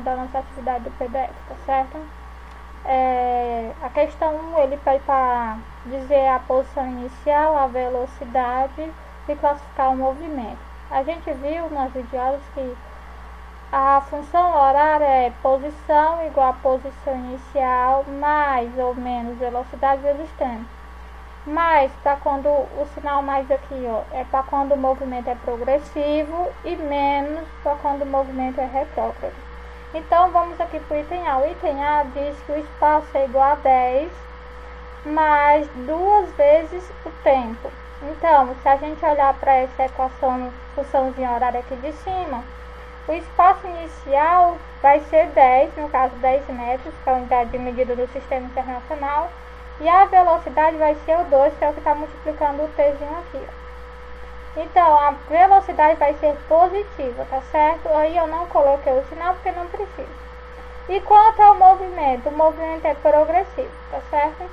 da nossa atividade do PDF, tá certo? A questão 1, ele pede para dizer a posição inicial, a velocidade e classificar o movimento. A gente viu nas videoaulas que a função horária é posição igual a posição inicial mais ou menos velocidade vezes tempo. Mais para quando o sinal mais aqui, ó, é para quando o movimento é progressivo e menos para quando o movimento é retrógrado. Então vamos aqui para o item A. O item A diz que o espaço é igual a 10 mais 2 vezes o tempo. Então, se a gente olhar para essa equação, funçãozinha horária aqui de cima, o espaço inicial vai ser 10, no caso 10 metros, que é a unidade de medida do Sistema Internacional, e a velocidade vai ser o 2, que é o que está multiplicando o tzinho aqui, ó. Então, a velocidade vai ser positiva, tá certo? Aí eu não coloquei o sinal porque não precisa. E quanto ao movimento? O movimento é progressivo, tá certo?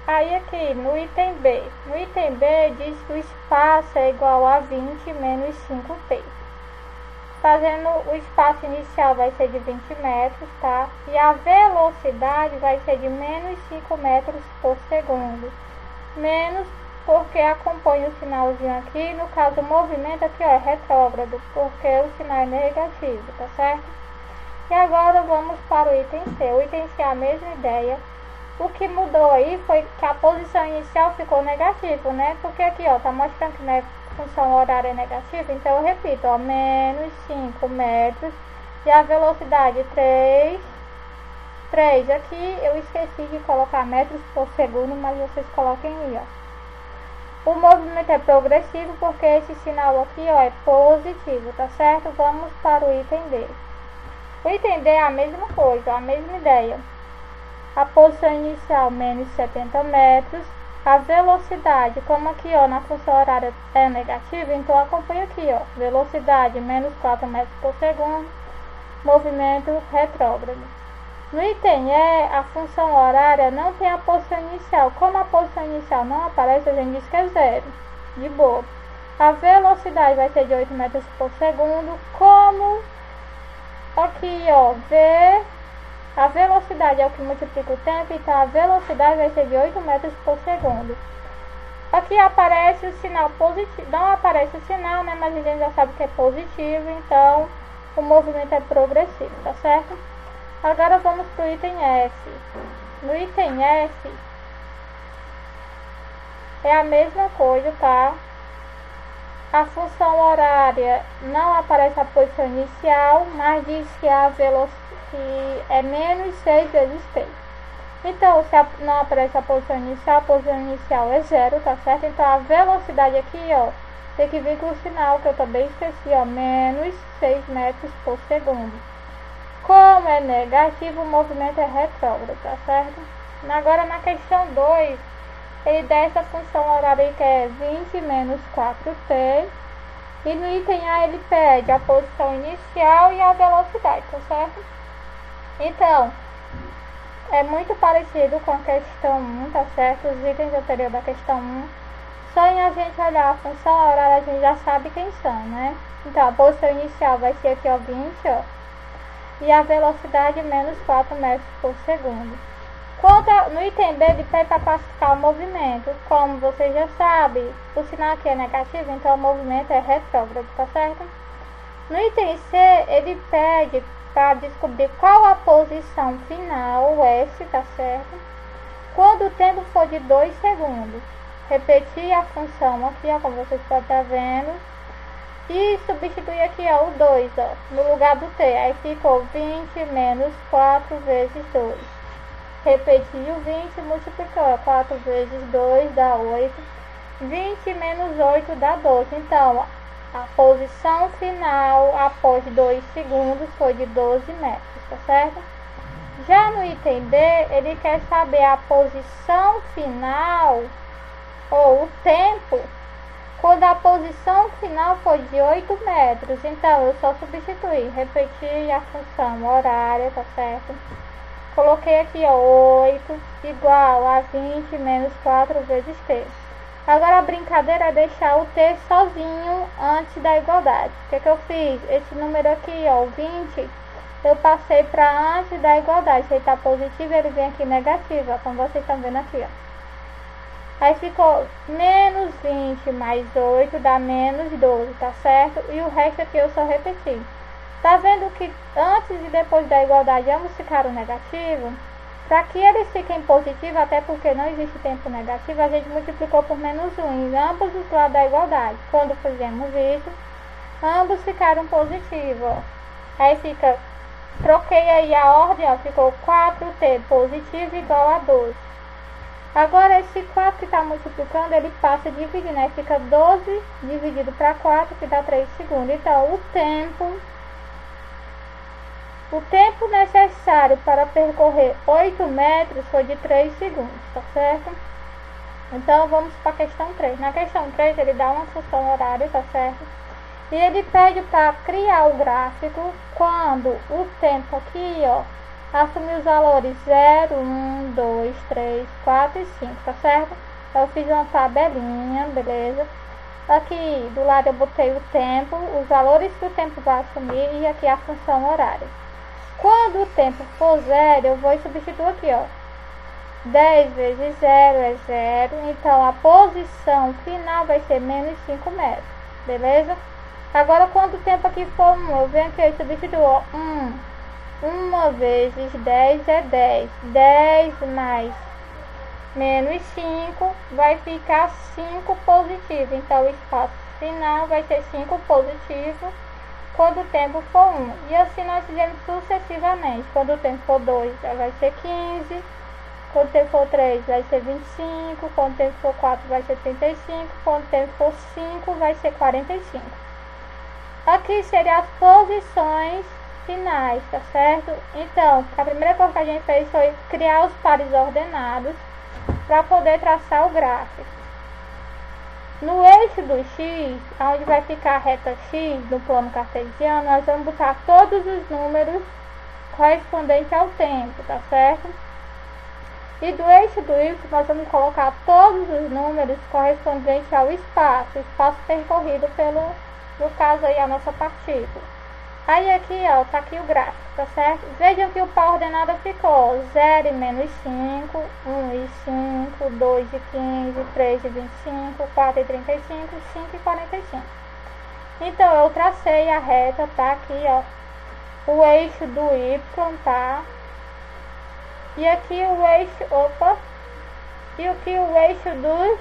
Aí aqui no item B. No item B diz que o espaço é igual a 20 menos 5t. Fazendo o espaço inicial vai ser de 20 metros, tá? E a velocidade vai ser de menos 5 metros por segundo. Menos porque acompanha o sinalzinho aqui. No caso, o movimento aqui, ó, é retrógrado, porque o sinal é negativo, tá certo? E agora vamos para o item C. O item C é a mesma ideia. O que mudou aí foi que a posição inicial ficou negativa, né? Porque aqui, ó, tá mostrando que né, função horária é negativa. Então eu repito, ó, menos 5 metros e a velocidade 3. Aqui eu esqueci de colocar metros por segundo, mas vocês coloquem aí, ó. O movimento é progressivo porque esse sinal aqui, ó, é positivo, tá certo? Vamos para o item D. O item D é a mesma coisa, a mesma ideia. A posição inicial menos 70 metros, a velocidade, como aqui, ó, na função horária é negativa, então acompanha aqui, ó, velocidade menos 4 metros por segundo, movimento retrógrado. No item E, a função horária não tem a posição inicial. Como a posição inicial não aparece, a gente diz que é 0, de boa. A velocidade vai ser de 8 metros por segundo, como aqui, ó, a velocidade é o que multiplica o tempo, então a velocidade vai ser de 8 metros por segundo. Aqui aparece o sinal positivo, não aparece o sinal, né, mas a gente já sabe que é positivo, então o movimento é progressivo, tá certo? Agora vamos para o item F. No item F é a mesma coisa, tá? A função horária não aparece a posição inicial, mas diz que a velocidade é menos 6 vezes t. Então, se não aparece a posição inicial é 0, tá certo? Então, a velocidade aqui, ó, tem que vir com o sinal, que eu também esqueci, ó, menos 6 metros por segundo. Como é negativo, o movimento é retrógrado, tá certo? Agora, na questão 2, ele dá essa função horária que é 20 menos 4t. E no item A, ele pede a posição inicial e a velocidade, tá certo? Então, é muito parecido com a questão 1, tá certo? Os itens anteriores da questão 1. Só em a gente olhar a função horária, a gente já sabe quem são, né? Então, a posição inicial vai ser aqui, ó, 20, ó. E a velocidade menos 4 metros por segundo. No item B, ele pede para classificar o movimento. Como você já sabe, o sinal aqui é negativo, então o movimento é retrógrado, tá certo? No item C, ele pede para descobrir qual a posição final, o S, tá certo? Quando o tempo for de 2 segundos. Repetir a função aqui, ó, como vocês podem estar vendo. E substituir aqui, ó, o 2, ó, no lugar do T. Aí ficou 20 menos 4 vezes 2. Repetir o 20, multiplicou. 4 vezes 2 dá 8. 20 menos 8 dá 12. Então, a posição final após 2 segundos foi de 12 metros, tá certo? Já no item D, ele quer saber a posição final, ou o tempo, quando a posição final for de 8 metros. Então, eu só substituí, repetir a função horária, tá certo? Coloquei aqui, ó, 8 igual a 20 menos 4 vezes t. Agora a brincadeira é deixar o T sozinho antes da igualdade. O que eu fiz? Esse número aqui, ó, o 20, eu passei para antes da igualdade. Se ele está positivo, ele vem aqui negativo, ó, como vocês estão vendo aqui, ó. Aí ficou menos 20 mais 8 dá menos 12, tá certo? E o resto aqui eu só repeti. Tá vendo que antes e depois da igualdade ambos ficaram negativos? Para que eles fiquem positivos, até porque não existe tempo negativo, a gente multiplicou por menos 1 em ambos os lados da igualdade. Quando fizemos isso, ambos ficaram positivos, ó. Aí fica, troquei aí a ordem, ó, ficou 4t positivo igual a 12. Agora esse 4 que está multiplicando, ele passa a dividir, né? Fica 12 dividido para 4, que dá 3 segundos. Então, o tempo necessário para percorrer 8 metros foi de 3 segundos, tá certo? Então, vamos para a questão 3. Na questão 3, ele dá uma função horária, tá certo? E ele pede para criar o gráfico quando o tempo aqui, ó, assumir os valores 0, 1, 2, 3, 4 e 5, tá certo? Eu fiz uma tabelinha, beleza? Aqui do lado eu botei o tempo, os valores que o tempo vai assumir e aqui a função horária. Quando o tempo for 0, eu vou substituir aqui, ó. 10 vezes 0 é 0, então a posição final vai ser menos 5 metros, beleza? Agora quando o tempo aqui for 1, eu venho aqui e substituo, ó, 1 vezes 10 é 10. 10 mais menos 5 vai ficar 5 positivo. Então, o espaço final vai ser 5 positivo quando o tempo for 1. E assim nós fizemos sucessivamente. Quando o tempo for 2, vai ser 15. Quando o tempo for 3, vai ser 25. Quando o tempo for 4, vai ser 35. Quando o tempo for 5, vai ser 45. Aqui seriam as posições finais, tá certo? Então, a primeira coisa que a gente fez foi criar os pares ordenados para poder traçar o gráfico. No eixo do X, onde vai ficar a reta X no plano cartesiano, nós vamos botar todos os números correspondentes ao tempo, tá certo? E do eixo do Y, nós vamos colocar todos os números correspondentes ao espaço percorrido pelo, no caso aí, a nossa partícula. Aí aqui, ó, tá aqui o gráfico, tá certo? Vejam que o par ordenado ficou 0 e menos 5, 1 e 5, 2 e 15, 3 e 25, 4 e 35, 5 e 45. Então, eu tracei a reta, tá aqui, ó, o eixo do Y, tá? E aqui o eixo, e aqui o eixo do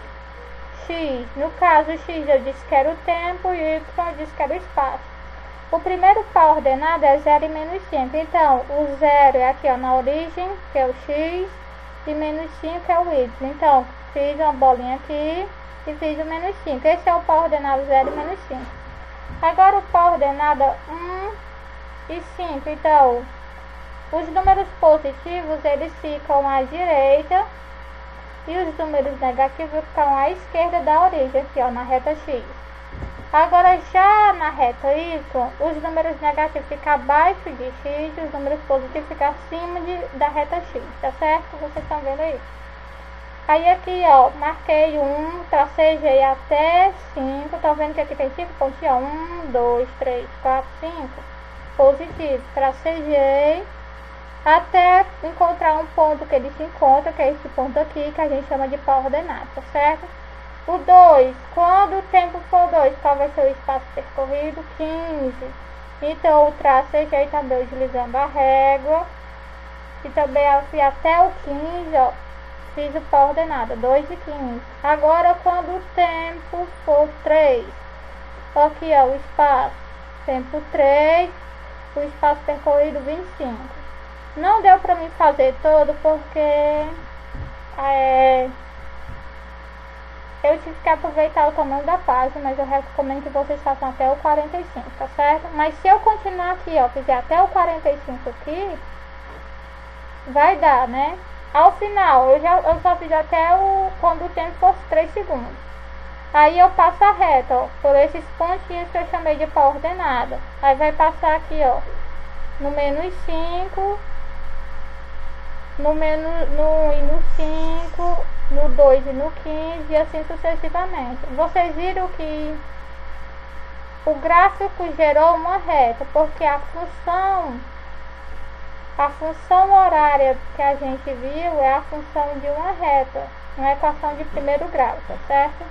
X. No caso, o X eu disse que era o tempo e o Y eu disse que era o espaço. O primeiro par ordenado é 0 e menos 5. Então, o 0 é aqui, ó, na origem, que é o X, e menos 5 é o Y. Então, fiz uma bolinha aqui e fiz o menos 5. Esse é o par ordenado 0 e menos 5. Agora, o par ordenado 1 e 5. Então, os números positivos, eles ficam à direita e os números negativos ficam à esquerda da origem, aqui, ó, na reta X. Agora, já na reta Y, os números negativos ficam abaixo de X e os números positivos ficam acima da reta X, tá certo? Vocês estão vendo aí? Aí aqui, ó, marquei 1, tracejei até 5, tá vendo que aqui tem 5 pontos, ó, 1, 2, 3, 4, 5, positivo, tracejei até encontrar um ponto que ele se encontra, que é esse ponto aqui, que a gente chama de par ordenado, tá certo? O 2, quando o tempo for 2, qual vai ser o espaço percorrido? 15. Então, eu tracejei também utilizando a régua. E também fui até o 15, ó, fiz o par ordenado, 2 e 15. Agora, quando o tempo for 3, aqui, ó, o espaço, tempo 3, o espaço percorrido 25. Não deu pra mim fazer todo porque eu tive que aproveitar o tamanho da página, mas eu recomendo que vocês façam até o 45, tá certo? Mas se eu continuar aqui, ó, fizer até o 45 aqui, vai dar, né? Ao final, eu só fiz até quando o tempo fosse 3 segundos. Aí eu passo a reta, ó, por esses pontinhos que eu chamei de par ordenado. Aí vai passar aqui, ó, no menos 5, no 1 e no 5, no 2 e no 15 e assim sucessivamente. Vocês viram que o gráfico gerou uma reta, porque a função horária que a gente viu é a função de uma reta, uma equação de primeiro grau, tá certo?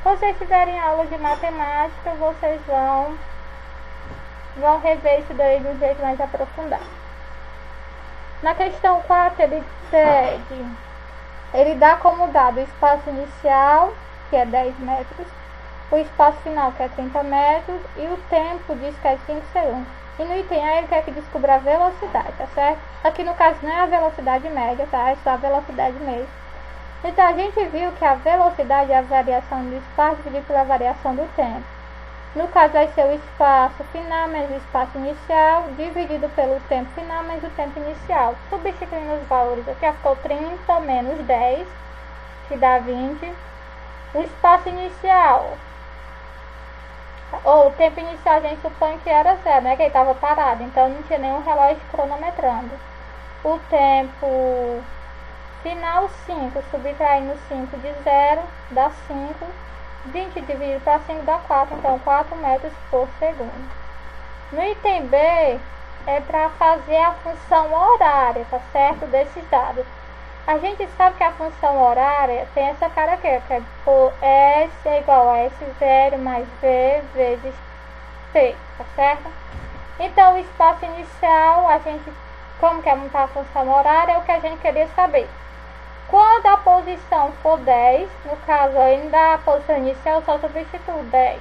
Se vocês tiverem aula de matemática, vocês vão rever isso daí de um jeito mais aprofundado. Na questão 4, ele dá como dado o espaço inicial, que é 10 metros, o espaço final, que é 30 metros, e o tempo diz que é 5 segundos. E no item A ele quer que descubra a velocidade, tá certo? Aqui no caso não é a velocidade média, tá? É só a velocidade mesmo. Então a gente viu que a velocidade é a variação do espaço dividido pela variação do tempo. No caso vai ser o espaço final menos o espaço inicial, dividido pelo tempo final menos o tempo inicial. Substituindo os valores aqui, ficou 30 menos 10, que dá 20. O espaço inicial, ou o tempo inicial, a gente supõe que era 0, né? Que ele estava parado, então não tinha nenhum relógio cronometrando. O tempo final, 5, subtraindo 5 de 0, dá 5. 20 dividido para 5 dá 4, então 4 metros por segundo. No item B, é para fazer a função horária, tá certo? Desses dados. A gente sabe que a função horária tem essa característica, que é por S é igual a S0 mais V vezes T, tá certo? Então, o espaço inicial, como que é montar a função horária, é o que a gente queria saber. Quando a posição for 10, no caso ainda a posição inicial, eu só substituo 10.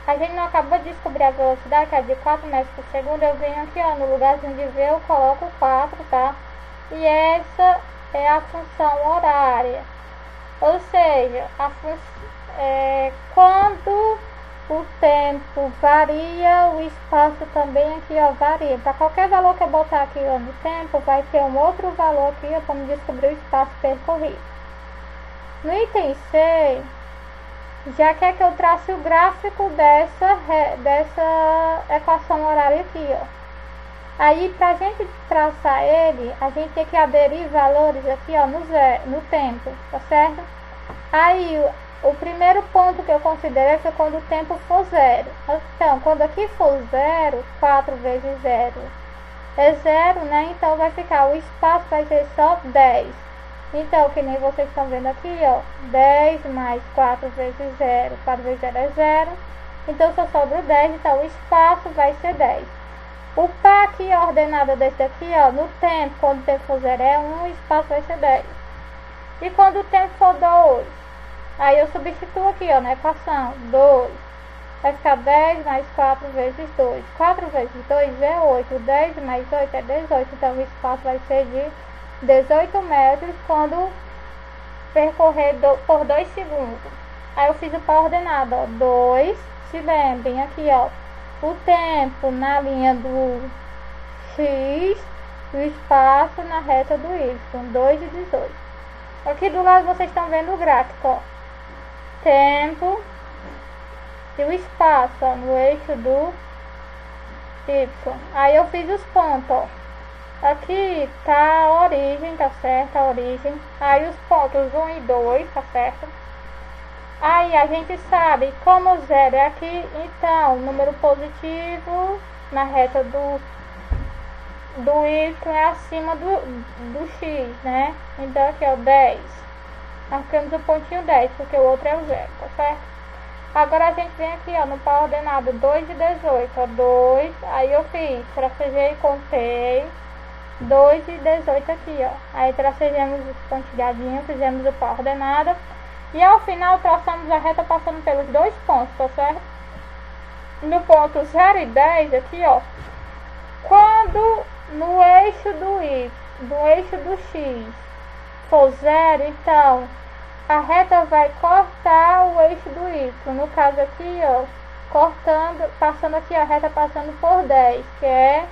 A gente não acabou de descobrir a velocidade, que é de 4 metros por segundo. Eu venho aqui, ó, no lugarzinho de V, eu coloco 4, tá? E essa é a função horária. Ou seja, quando o tempo varia, o espaço também aqui, ó, varia. Para qualquer valor que eu botar aqui, ó, no tempo, vai ter um outro valor aqui, ó, para me descobrir o espaço percorrido. No item C, já quer que eu trace o gráfico dessa equação horária aqui, ó. Aí, para a gente traçar ele, a gente tem que aderir valores aqui, ó, no tempo, tá certo? Aí, o primeiro ponto que eu considerei foi quando o tempo for 0. Então, quando aqui for 0, 4 vezes 0 é 0, né? Então, vai ficar, o espaço vai ser só 10. Então, que nem vocês estão vendo aqui, ó, 10 mais 4 vezes 0, 4 vezes 0 é 0. Então, só sobra o 10, então o espaço vai ser 10. O par aqui, a ordenada desse daqui, ó, no tempo, quando o tempo for 0 é 1, o espaço vai ser 10. E quando o tempo for 2, aí eu substituo aqui, ó, na equação, 2. Vai ficar 10 mais 4 vezes 2. 4 vezes 2 é 8. 10 mais 8 é 18. Então, o espaço vai ser de 18 metros quando percorrer por 2 segundos. Aí eu fiz o par ordenado, ó, 2. Se lembrem, aqui, ó, o tempo na linha do X, o espaço na reta do Y, 2 e 18. Aqui do lado vocês estão vendo o gráfico, ó. Tempo e o espaço, ó, no eixo do Y. Aí eu fiz os pontos, ó. Aqui tá a origem, tá certo? A origem. Aí os pontos 1 e 2, tá certo? Aí a gente sabe, como 0 é aqui, então número positivo na reta do Y é acima do X, né? Então aqui é o 10. Marcamos o pontinho 10, porque o outro é o 0, tá certo? Agora a gente vem aqui, ó, no par ordenado 2 e 18, ó, 2. Aí eu fiz, tracejei e contei 2 e 18 aqui, ó. Aí tracejamos os pontilhadinhos, fizemos o par ordenado. E ao final traçamos a reta passando pelos 2 pontos, tá certo? No ponto 0 e 10 aqui, ó. Quando no eixo do X for 0, então a reta vai cortar o eixo do Y. No caso aqui, ó, passando aqui a reta passando por 10, que é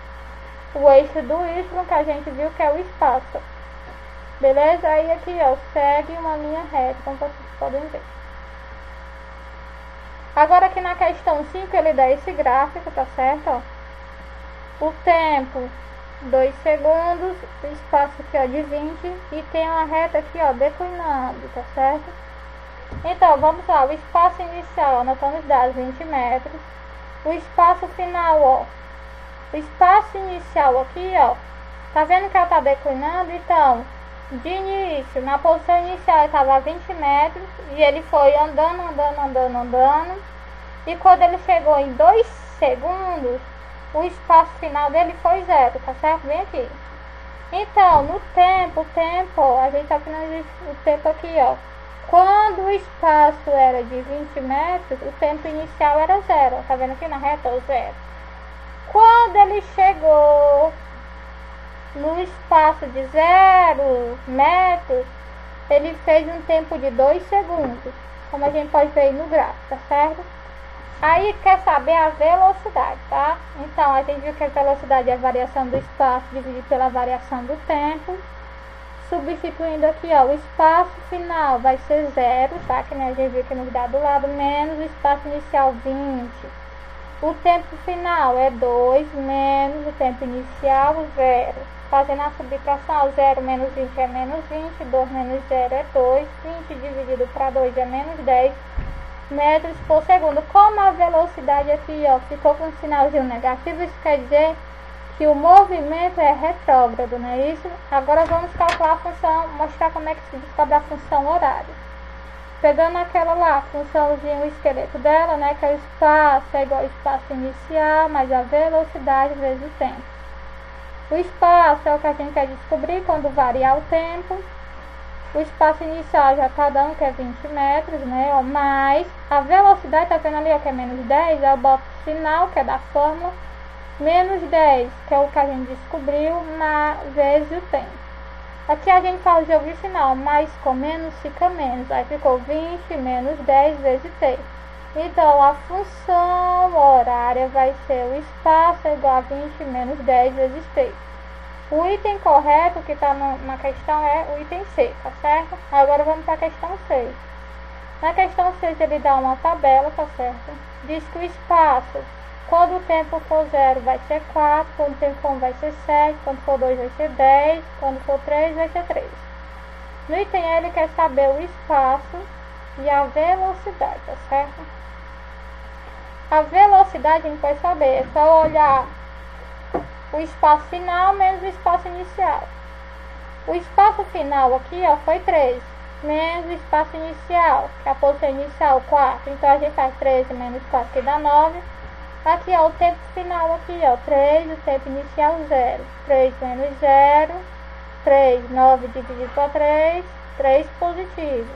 o eixo do Y, que a gente viu que é o espaço. Beleza? Aí aqui, ó, segue uma linha reta, como vocês podem ver. Agora aqui na questão 5 ele dá esse gráfico, tá certo? Ó. O tempo 2 segundos, o espaço aqui, ó, de 20, e tem uma reta aqui, ó, declinando, tá certo? Então, vamos lá, o espaço inicial, anotando os dados, 20 metros. O espaço final, ó, o espaço inicial aqui, ó, tá vendo que ela tá declinando? Então, de início, na posição inicial, ele estava a 20 metros, e ele foi andando, e quando ele chegou em 2 segundos, o espaço final dele foi 0, tá certo? Bem aqui. Então, no tempo, ó, a gente tá finalizando o tempo aqui, ó. Quando o espaço era de 20 metros, o tempo inicial era 0. Tá vendo aqui na reta? 0. Quando ele chegou no espaço de 0 metros, ele fez um tempo de 2 segundos. Como a gente pode ver aí no gráfico, tá certo? Aí quer saber a velocidade, tá? Então, a gente viu que a velocidade é a variação do espaço dividido pela variação do tempo. Substituindo aqui, ó, o espaço final vai ser 0, tá? Que nem a gente viu aqui no dado do lado, menos o espaço inicial 20. O tempo final é 2, menos o tempo inicial 0. Fazendo a subtração, 0 menos 20 é menos 20, 2 menos 0 é 2, 20 dividido para 2 é menos 10 metros por segundo. Como a velocidade aqui, ó, ficou com um sinalzinho negativo, isso quer dizer que o movimento é retrógrado, não é isso? Agora vamos calcular a função, mostrar como é que se descobre a função horária. Pegando aquela lá, funçãozinha, o esqueleto dela, né, que é o espaço, é igual ao espaço inicial, mais a velocidade vezes o tempo. O espaço é o que a gente quer descobrir quando variar o tempo. O espaço inicial já está dando que é 20 metros, né? Ó, mais a velocidade, tá vendo ali, ó, que é menos 10, eu boto o sinal, que é da fórmula, menos 10, que é o que a gente descobriu, vezes o tempo. Aqui a gente faz o jogo de sinal, mais com menos fica menos, aí ficou 20 menos 10 vezes t. Então, a função horária vai ser o espaço igual a 20 menos 10 vezes t. O item correto que está na questão é o item C, tá certo? Agora vamos para a questão 6. Na questão 6 ele dá uma tabela, tá certo? Diz que o espaço, quando o tempo for 0 vai ser 4, quando o tempo for 1 vai ser 7, quando for 2 vai ser 10, quando for 3 vai ser 3. No item E ele quer saber o espaço e a velocidade, tá certo? A velocidade a gente pode saber, é só olhar o espaço final menos o espaço inicial. O espaço final aqui, ó, foi 3, menos o espaço inicial, que é a posição inicial, 4. Então, a gente faz 13 menos 4, que dá 9. Aqui, ó, o tempo final aqui, ó, 3, o tempo inicial, 0. 3 menos 0, 3, 9 dividido por 3, 3 positivo.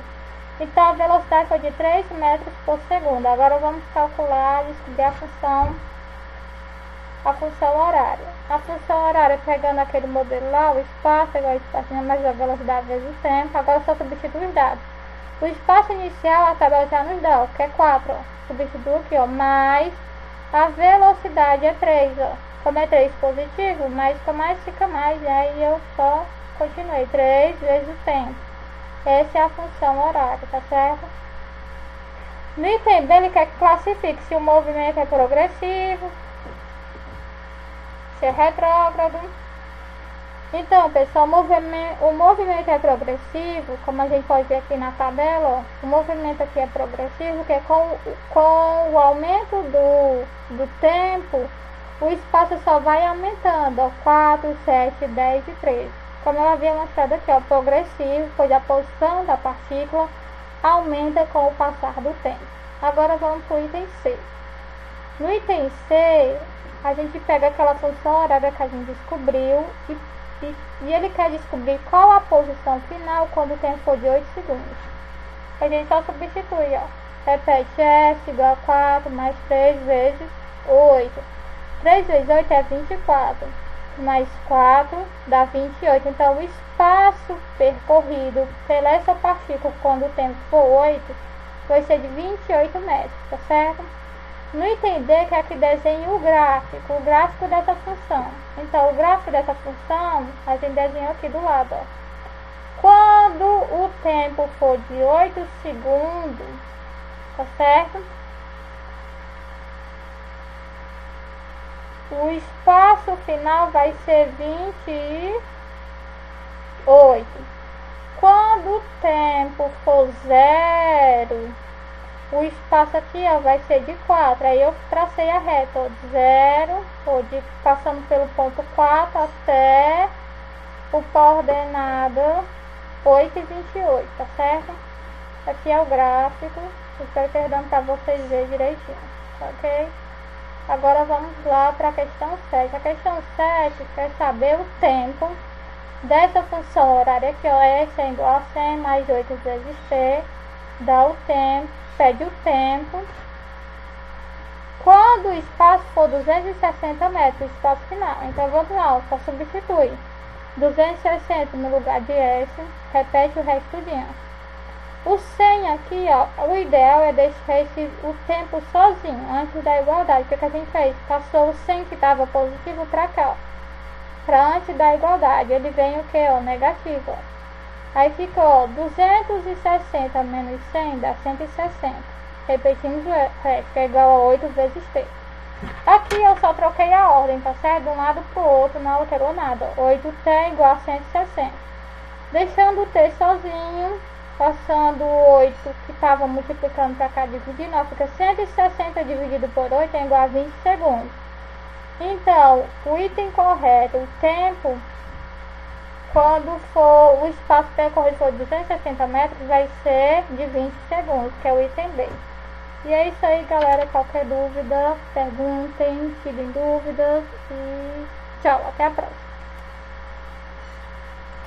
Então, a velocidade foi de 3 metros por segundo. Agora, vamos calcular, descobrir a função horária. A função horária, pegando aquele modelo lá, o espaço igual ao espaço mais a velocidade vezes o tempo. Agora só substitui os dados. O espaço inicial, a tabela já nos dá, ó, que é 4, ó. Substitui aqui, ó, mais a velocidade é 3, ó. Como é 3 positivo, mais com mais fica mais, e aí eu só continuei, 3 vezes o tempo. Essa é a função horária, tá certo? No item B, ele quer que classifique se o movimento é progressivo, se é retrógrado. Então, pessoal, o movimento é progressivo, como a gente pode ver aqui na tabela, ó, o movimento aqui é progressivo, que é com o aumento do tempo, o espaço só vai aumentando, ó, 4, 7, 10 e 13. Como eu havia mostrado aqui, ó, progressivo, pois a posição da partícula aumenta com o passar do tempo. Agora vamos para o item C. No item C, a gente pega aquela função horária que a gente descobriu e ele quer descobrir qual a posição final quando o tempo for de 8 segundos. A gente só substitui, ó. Repete S igual a 4 mais 3 vezes 8. 3 vezes 8 é 24. Mais 4 dá 28. Então, o espaço percorrido pela essa partícula quando o tempo for 8 vai ser de 28 metros, tá certo? No item D, que é que desenha o gráfico dessa função. Então, o gráfico dessa função, a gente desenhou aqui do lado, ó. Quando o tempo for de 8 segundos, tá certo? O espaço final vai ser 28. Quando o tempo for 0, o espaço aqui, ó, vai ser de 4. Aí eu tracei a reta, ó, de 0, passando pelo ponto 4 até o coordenada 8 e 28, tá certo? Aqui é o gráfico. Espero que dando para vocês verem direitinho, ok? Agora vamos lá para a questão 7. A questão 7 quer saber o tempo dessa função horária aqui, ó, S é igual a 100 mais 8 vezes T, dá o tempo, pede o tempo. Quando o espaço for 260 metros, o espaço final. Então vamos lá, só substitui 260 no lugar de S, repete o resto tudinho. O 100 aqui, ó, o ideal é deixar o tempo sozinho, antes da igualdade. O que a gente fez? Passou o 100 que estava positivo para cá, ó, para antes da igualdade. Ele vem o que? Ó, negativo, ó. Aí ficou 260 menos 100 dá 160. Repetimos o resto, que é igual a 8 vezes T. Aqui eu só troquei a ordem, tá certo? De um lado para o outro, não alterou nada. 8T é igual a 160. Deixando o T sozinho, passando o 8 que estava multiplicando para cá, dividindo, ó, fica 160 dividido por 8 é igual a 20 segundos. Então, o item correto, o tempo, quando for o espaço percorrido for 260 metros, vai ser de 20 segundos, que é o item B. E é isso aí, galera. Qualquer dúvida, perguntem, tirem dúvidas e tchau, até a próxima.